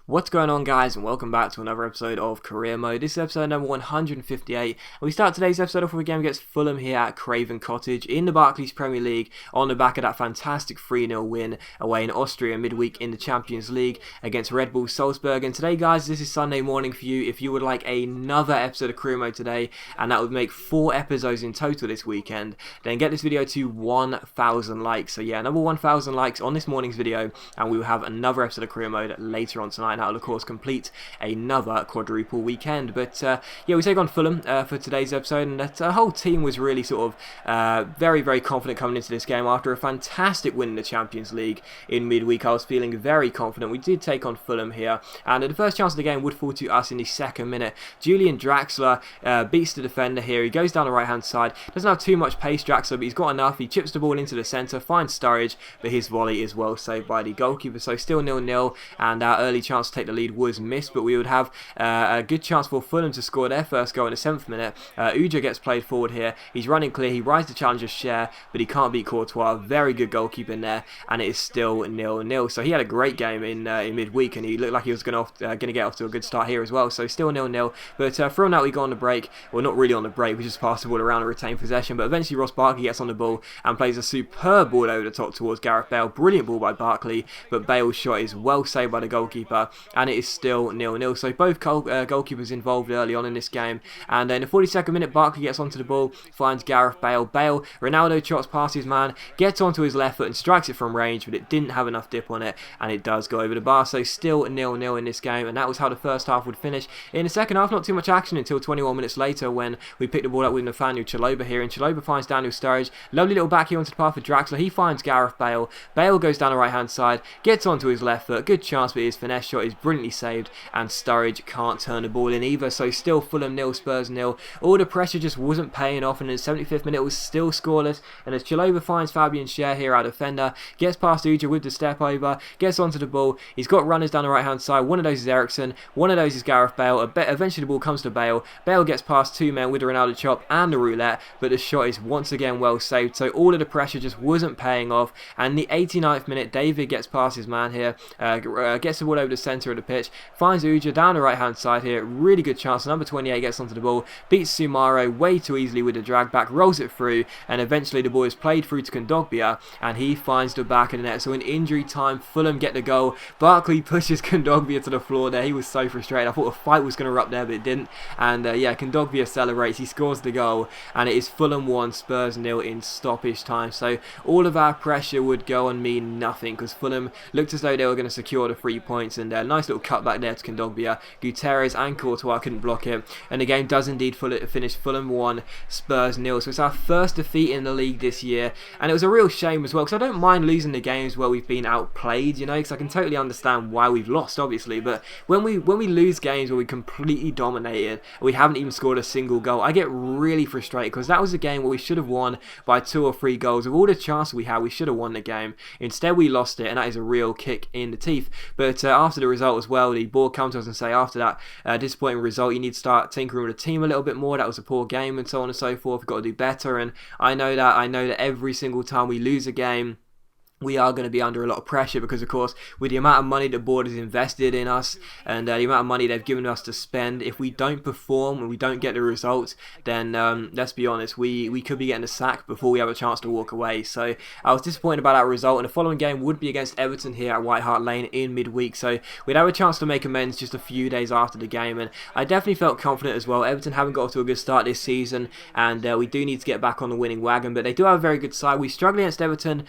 What's going on, guys, and welcome back to another episode of Career Mode. This is episode number 158, and we start today's episode off with a game against Fulham here at Craven Cottage in the Barclays Premier League on the back of that fantastic 3-0 win away in Austria midweek in the Champions League against Red Bull Salzburg. And today, guys, this is Sunday morning for you if you would like another episode of Career Mode today, and that would make 4 episodes in total this weekend. Then get this video to 1,000 likes. So yeah, another 1,000 likes on this morning's video, and we will have another episode of Career Mode later on tonight. That will of course complete another quadruple weekend. But yeah, we take on Fulham for today's episode, and that whole team was really sort of very confident coming into this game after a fantastic win in the Champions League in midweek. I was feeling very confident. We did take on Fulham here, and the first chance of the game would fall to us in the second minute. Julian Draxler beats the defender here. He goes down the right hand side, doesn't have too much pace, Draxler, but he's got enough. He chips the ball into the centre, finds Sturridge, but his volley is well saved by the goalkeeper. So still 0-0, and our early chance to take the lead was missed, but we would have a good chance for Fulham to score their first goal in the 7th minute. Uja gets played forward here. He's running clear. He rides the challenger's share, but he can't beat Courtois. Very good goalkeeping there, and it is still 0-0. So he had a great game in midweek, and he looked like he was going to get off to a good start here as well. So still 0-0. But from that we go on the break. Well, not really on the break. We just pass the ball around and retain possession. But eventually Ross Barkley gets on the ball and plays a superb ball over the top towards Gareth Bale. Brilliant ball by Barkley, but Bale's shot is well saved by the goalkeeper, and it is still 0-0. So both goalkeepers involved early on in this game, and in the 42nd minute Barkley gets onto the ball, finds Gareth Bale. Ronaldo trots past his man, gets onto his left foot and strikes it from range, but it didn't have enough dip on it, and it does go over the bar. So still 0-0 in this game, and that was how the first half would finish. In the second half, not too much action until 21 minutes later when we picked the ball up with Nathaniel Chalobah here, and Chalobah finds Daniel Sturridge. Lovely little back here onto the path for Draxler. He finds Gareth Bale. Bale goes down the right hand side, gets onto his left foot. Good chance, but his finesse shot is brilliantly saved, and Sturridge can't turn the ball in either. So still Fulham 0, Spurs 0. All the pressure just wasn't paying off, and in the 75th minute it was still scoreless. And as Chalobah finds Fabian Schär here, our defender, gets past Uja with the step over, gets onto the ball. He's got runners down the right hand side. One of those is Ericsson, one of those is Gareth Bale. Eventually the ball comes to Bale. Bale gets past 2 men with the Ronaldo chop and the roulette, but the shot is once again well saved. So all of the pressure just wasn't paying off, and the 89th minute David gets past his man here, gets the ball over the centre of the pitch, finds Uja down the right hand side here. Really good chance. Number 28 gets onto the ball, beats Sumaro way too easily with the drag back, rolls it through, and eventually the ball is played through to Kondogbia, and he finds the back of the net. So in injury time, Fulham get the goal. Barkley pushes Kondogbia to the floor there. He was so frustrated. I thought a fight was going to erupt there, but it didn't. And yeah, Kondogbia celebrates. He scores the goal, and it is Fulham 1, Spurs 0 in stoppage time. So all of our pressure would go and mean nothing, because Fulham looked as though they were going to secure the 3 points, and a nice little cutback there to Kondogbia. Gutierrez and Courtois couldn't block it, and the game does indeed finish Fulham 1, Spurs 0. So it's our first defeat in the league this year, and it was a real shame as well, because I don't mind losing the games where we've been outplayed, you know, because I can totally understand why we've lost, obviously. But when we lose games where we completely dominated, we haven't even scored a single goal, I get really frustrated, because that was a game where we should have won by 2 or 3 goals. With all the chances we had, we should have won the game. Instead, we lost it, and that is a real kick in the teeth. But after the result as well, the board come to us and say, after that disappointing result, you need to start tinkering with the team a little bit more. That was a poor game, and so on and so forth. We've got to do better, and I know that every single time we lose a game, we are going to be under a lot of pressure, because of course with the amount of money the board has invested in us, and the amount of money they've given us to spend, if we don't perform and we don't get the results, then let's be honest, we could be getting a sack before we have a chance to walk away. So I was disappointed about that result, and the following game would be against Everton here at White Hart Lane in midweek, so we'd have a chance to make amends just a few days after the game. And I definitely felt confident as well. Everton haven't got off to a good start this season, and we do need to get back on the winning wagon, but they do have a very good side. We struggled against Everton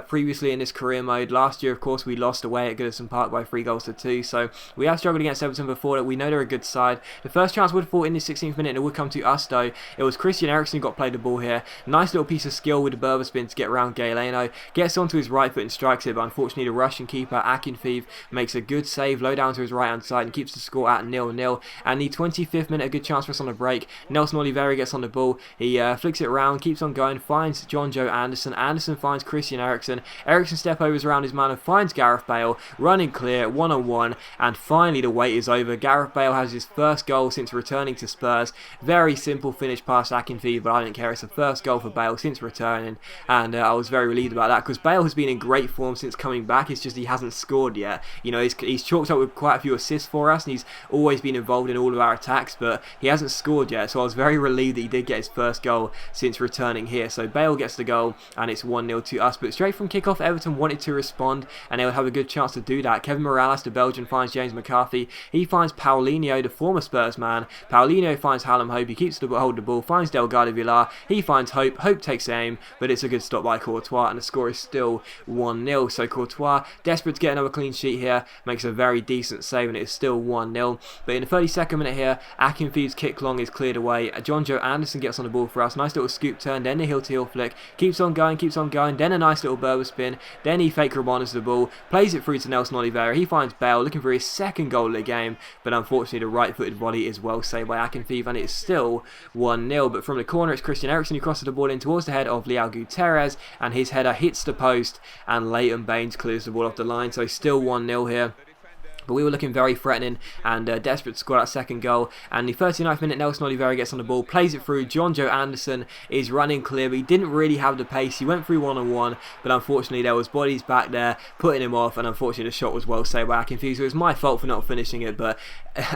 previously in this career mode. Last year, of course, we lost away at Goodison Park by 3-2, so we have struggled against Everton before. That we know they're a good side. The first chance would fall in the 16th minute, and it would come to us though. It was Christian Eriksen who got played the ball here. Nice little piece of skill with the Berber spin to get around Galeno. Gets onto his right foot and strikes it, but unfortunately the Russian keeper Akinfeev makes a good save low down to his right hand side and keeps the score at 0-0. And the 25th minute, a good chance for us on the break. Nelson Oliveira gets on the ball. He flicks it around, keeps on going, finds John Joe Anderson. Anderson finds Christian Eriksen. Ericsson step overs around his man and finds Gareth Bale, running clear, one-on-one, and finally the wait is over. Gareth Bale has his first goal since returning to Spurs. Very simple finish past Akinfeev, but I don't care. It's the first goal for Bale since returning, and I was very relieved about that because Bale has been in great form since coming back. It's just he hasn't scored yet. You know, he's chalked up with quite a few assists for us, and he's always been involved in all of our attacks, but he hasn't scored yet. So I was very relieved that he did get his first goal since returning here. So Bale gets the goal, and it's 1-0 to us. But straight from kickoff, Everton wanted to respond, and they would have a good chance to do that. Kevin Morales, the Belgian, finds James McCarthy. He finds Paulinho, the former Spurs man. Paulinho finds Hallam Hope. He keeps hold the ball, finds Delgado Villar. He finds Hope. Hope takes aim, but it's a good stop by Courtois, and the score is still 1-0. So Courtois, desperate to get another clean sheet here, makes a very decent save, and it is still 1-0. But in the 32nd minute here, Akinfeev's kick long is cleared away. John Joe Anderson gets on the ball for us. Nice little scoop turn, then the heel-to-heel flick. Keeps on going, then a nice little Berber spin. Then he fake Ramonas the ball, plays it through to Nelson Oliveira. He finds Bale, looking for his second goal of the game, but unfortunately the right-footed volley is well saved by Akinfeev, and it's still 1-0. But from the corner, it's Christian Eriksen who crosses the ball in towards the head of Leao Gutierrez, and his header hits the post, and Leighton Baines clears the ball off the line. So still 1-0 here. But we were looking very threatening and desperate to score that second goal. And the 39th minute, Nelson Oliveira gets on the ball, plays it through. John Joe Anderson is running clear, but he didn't really have the pace. He went through one-on-one, but unfortunately there was bodies back there putting him off, and unfortunately the shot was well saved by Akinfeev. So it was my fault for not finishing it, but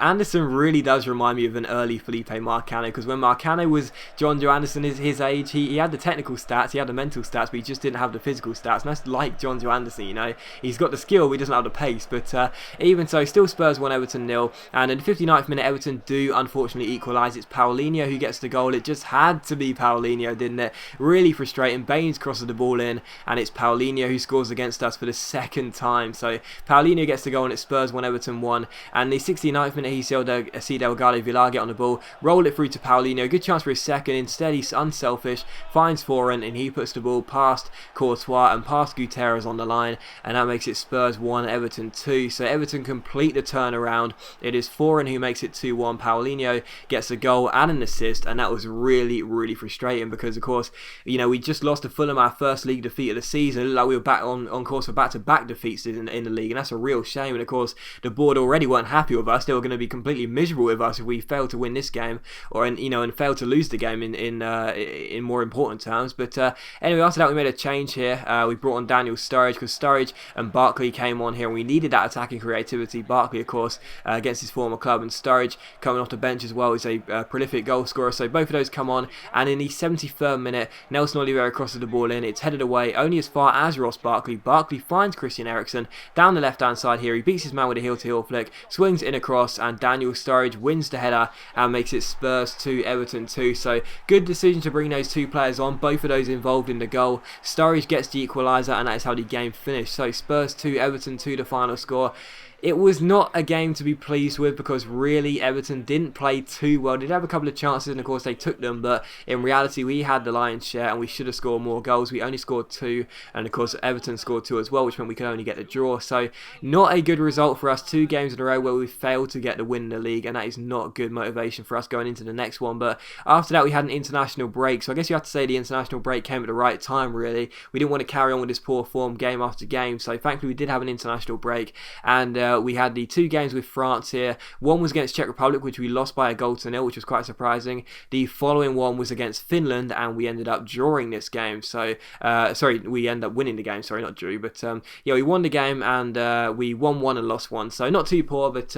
Anderson really does remind me of an early Felipe Marcano, because when Marcano was John Joe Anderson his age, he had the technical stats, he had the mental stats, but he just didn't have the physical stats. And that's like John Joe Anderson, you know. He's got the skill, but he doesn't have the pace. But even so, still Spurs 1, Everton 0. And in the 59th minute, Everton do unfortunately equalise. It's Paulinho who gets the goal. It just had to be Paulinho, didn't it? Really frustrating. Baines crosses the ball in, and it's Paulinho who scores against us for the second time. So Paulinho gets the goal, and it's Spurs 1, Everton 1. And the 69th minute, he see Delgado Villar get on the ball, roll it through to Paulinho. Good chance for his second. Instead, he's unselfish, finds Foran, and he puts the ball past Courtois and past Gutierrez on the line, and that makes it Spurs 1, Everton 2. So Everton complete the turnaround. It is Foran who makes it 2-1. Paulinho gets a goal and an assist, and that was really, really frustrating because, of course, you know, we just lost to Fulham, our first league defeat of the season. It looked like we were back on course for back-to-back defeats in the league, and that's a real shame. And of course, the board already weren't happy with us. They were going to be completely miserable with us if we failed to win this game, or and failed to lose the game in more important terms. But anyway, after that we made a change here. We brought on Daniel Sturridge because Sturridge and Barkley came on here, and we needed that attacking creativity. Barkley, of course, against his former club, and Sturridge coming off the bench as well is a prolific goal scorer. So both of those come on, and in the 73rd minute, Nelson Oliveira crosses the ball in. It's headed away only as far as Ross Barkley. Barkley finds Christian Eriksen down the left-hand side here. He beats his man with a heel-to-heel flick, swings in across, and Daniel Sturridge wins the header and makes it Spurs 2, Everton 2. So good decision to bring those two players on, both of those involved in the goal. Sturridge gets the equaliser, and that is how the game finished. So Spurs 2, Everton 2, the final score. It was not a game to be pleased with because really Everton didn't play too well. They did have a couple of chances, and of course they took them, but in reality we had the lion's share and we should have scored more goals. We only scored 2, and of course Everton scored 2 as well, which meant we could only get the draw. So not a good result for us. 2 games in a row where we failed to get the win in the league, and that is not good motivation for us going into the next one. But after that we had an international break, so I guess you have to say the international break came at the right time really. We didn't want to carry on with this poor form game after game, so thankfully we did have an international break, and we had the 2 games with France here. One was against Czech Republic, which we lost by a goal to 0, which was quite surprising. The following one was against Finland, and we ended up drawing this game. So, we ended up winning the game. Sorry, not drew, but yeah, we won the game, and we won 1 and lost 1. So not too poor, but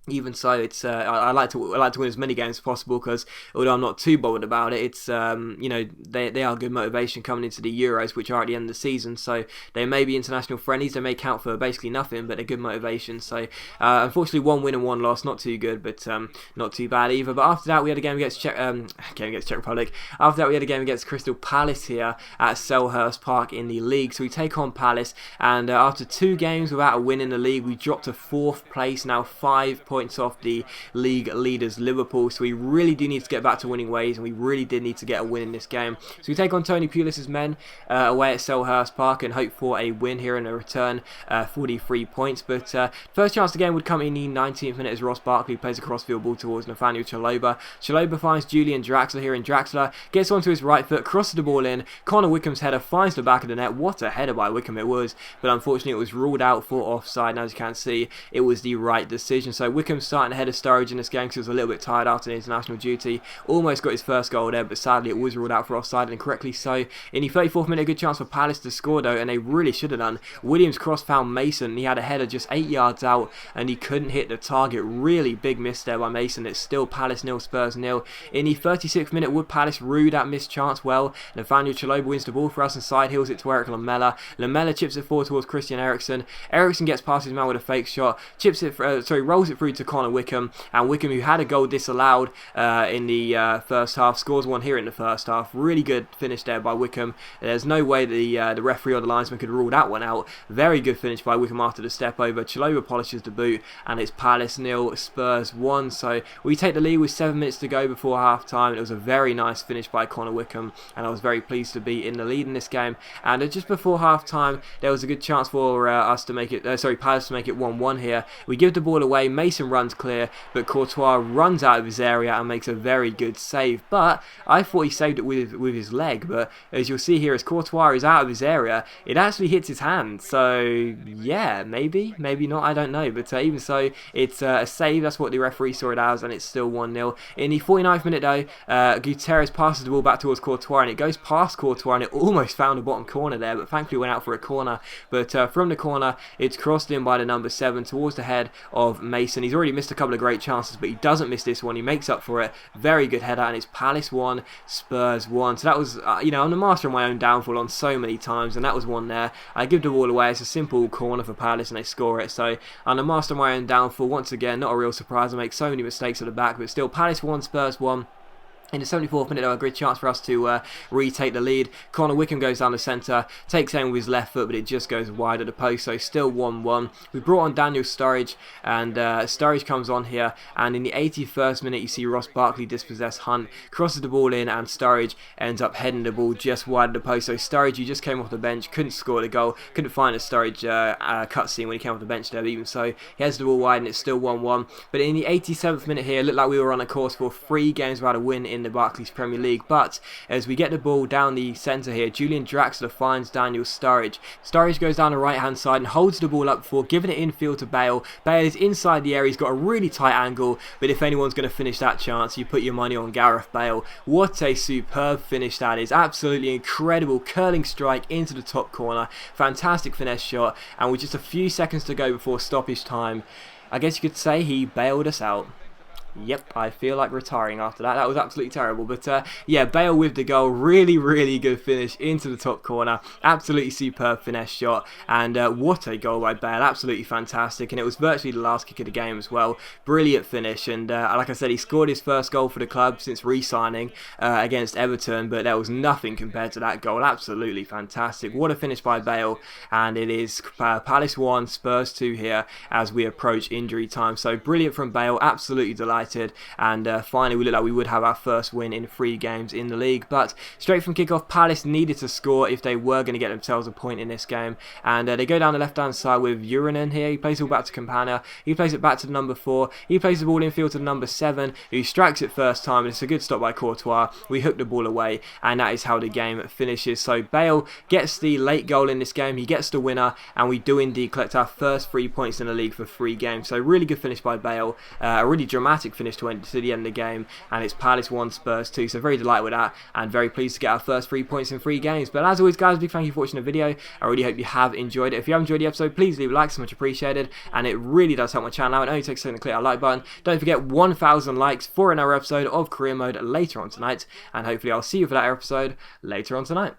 even so, it's I like to win as many games as possible because although I'm not too bothered about it, it's they are good motivation coming into the Euros, which are at the end of the season. So they may be international friendlies, they may count for basically nothing, but they're good motivation. So unfortunately, 1 win and 1 loss, not too good, but not too bad either. But after that, we had a game against Czech Republic. After that, we had a game against Crystal Palace here at Selhurst Park in the league. So we take on Palace, and after 2 games without a win in the league, we dropped to 4th place now, 5 points points off the league leaders Liverpool, so we really do need to get back to winning ways, and we really did need to get a win in this game. So we take on Tony Pulis's men away at Selhurst Park and hope for a win here in a return, 43 points. But first chance of the game would come in the 19th minute as Ross Barkley plays a crossfield ball towards Nathaniel Chalobah. Chalobah finds Julian Draxler here, and Draxler gets onto his right foot, crosses the ball in. Connor Wickham's header finds the back of the net. What a header by Wickham it was, but unfortunately it was ruled out for offside, and as you can see, it was the right decision. So Wickham starting ahead of Sturridge in this game because he was a little bit tired after the international duty. Almost got his first goal there, but sadly it was ruled out for offside, and correctly so. In the 34th minute, a good chance for Palace to score though, and they really should have done. Williams cross found Mason, and he had a header just 8 yards out, and he couldn't hit the target. Really big miss there by Mason. It's still Palace 0, Spurs 0. In the 36th minute, would Palace rue that missed chance? Well, Nathaniel Chalobah wins the ball for us and side heels it to Eric Lamela. Lamela chips it forward towards Christian Eriksen. Eriksen gets past his man with a fake shot, rolls it through to Connor Wickham, and Wickham, who had a goal disallowed in the first half, scores one here in the first half. Really good finish there by Wickham. There's no way the referee or the linesman could rule that one out. Very good finish by Wickham after the step over. Chalobah polishes the boot, and it's Palace 0, Spurs 1. So we take the lead with 7 minutes to go before half time. It was a very nice finish by Connor Wickham, and I was very pleased to be in the lead in this game. And just before half time, there was a good chance for us to make it, Palace to make it 1-1 here. We give the ball away. Mason runs clear, but Courtois runs out of his area and makes a very good save. But I thought he saved it with his leg, but as you'll see here, as Courtois is out of his area, it actually hits his hand. So yeah, maybe not, I don't know. But even so, it's a save. That's what the referee saw it as, and it's still 1-0. In the 49th minute though, Guterres passes the ball back towards Courtois, and it goes past Courtois, and it almost found the bottom corner there, but thankfully went out for a corner. But from the corner, it's crossed in by the number 7 towards the head of Mason. He's already missed a couple of great chances, but he doesn't miss this one. He makes up for it. Very good header, and it's Palace 1, Spurs 1. So that was, I'm the master of my own downfall on so many times, and that was one there. I give the ball away. It's a simple corner for Palace, and they score it. So I'm the master of my own downfall. Once again, not a real surprise. I make so many mistakes at the back, but still Palace 1, Spurs 1. In the 74th minute, a great chance for us to retake the lead. Connor Wickham goes down the centre, takes aim with his left foot, but it just goes wide of the post, so still 1-1. We brought on Daniel Sturridge, and Sturridge comes on here, and in the 81st minute, you see Ross Barkley dispossess Hunt, crosses the ball in, and Sturridge ends up heading the ball just wide of the post. So Sturridge, who just came off the bench, couldn't score the goal, couldn't find a Sturridge cutscene when he came off the bench there, but even so, he heads the ball wide, and it's still 1-1. But in the 87th minute here, it looked like we were on a course for 3 games without a win in the Barclays Premier League, but as we get the ball down the centre here, Julian Draxler finds Daniel Sturridge. Sturridge goes down the right hand side and holds the ball up before giving it infield to Bale. Bale is inside the area, he's got a really tight angle, but if anyone's going to finish that chance, you put your money on Gareth Bale. What a superb finish that is. Absolutely incredible curling strike into the top corner. Fantastic finesse shot, and with just a few seconds to go before stoppage time, I guess you could say he bailed us out. Yep, I feel like retiring after that. That was absolutely terrible. But yeah, Bale with the goal. Really, really good finish into the top corner. Absolutely superb finesse shot. And what a goal by Bale. Absolutely fantastic. And it was virtually the last kick of the game as well. Brilliant finish. And like I said, he scored his first goal for the club since re-signing against Everton. But there was nothing compared to that goal. Absolutely fantastic. What a finish by Bale. And it is Palace 1, Spurs 2 here as we approach injury time. So brilliant from Bale. Absolutely delighted. And finally we looked like we would have our first win in 3 games in the league. But straight from kickoff, Palace needed to score if they were going to get themselves a point in this game, and they go down the left hand side with Uranen here. He plays it all back to Campana, he plays it back to the number 4, he plays the ball infield to the number 7, who strikes it first time, and it's a good stop by Courtois. We hook the ball away, and that is how the game finishes. So Bale gets the late goal in this game, he gets the winner, and we do indeed collect our first 3 points in the league for 3 games. So really good finish by Bale, a really dramatic finish to the end of the game, and it's Palace 1, Spurs 2, so very delighted with that, and very pleased to get our first 3 points in 3 games. But as always guys, big thank you for watching the video. I really hope you have enjoyed it. If you have enjoyed the episode, please leave a like, so much appreciated, and it really does help my channel out. It only takes a second to click that like button. Don't forget 1,000 likes for another episode of Career Mode later on tonight, and hopefully I'll see you for that episode later on tonight.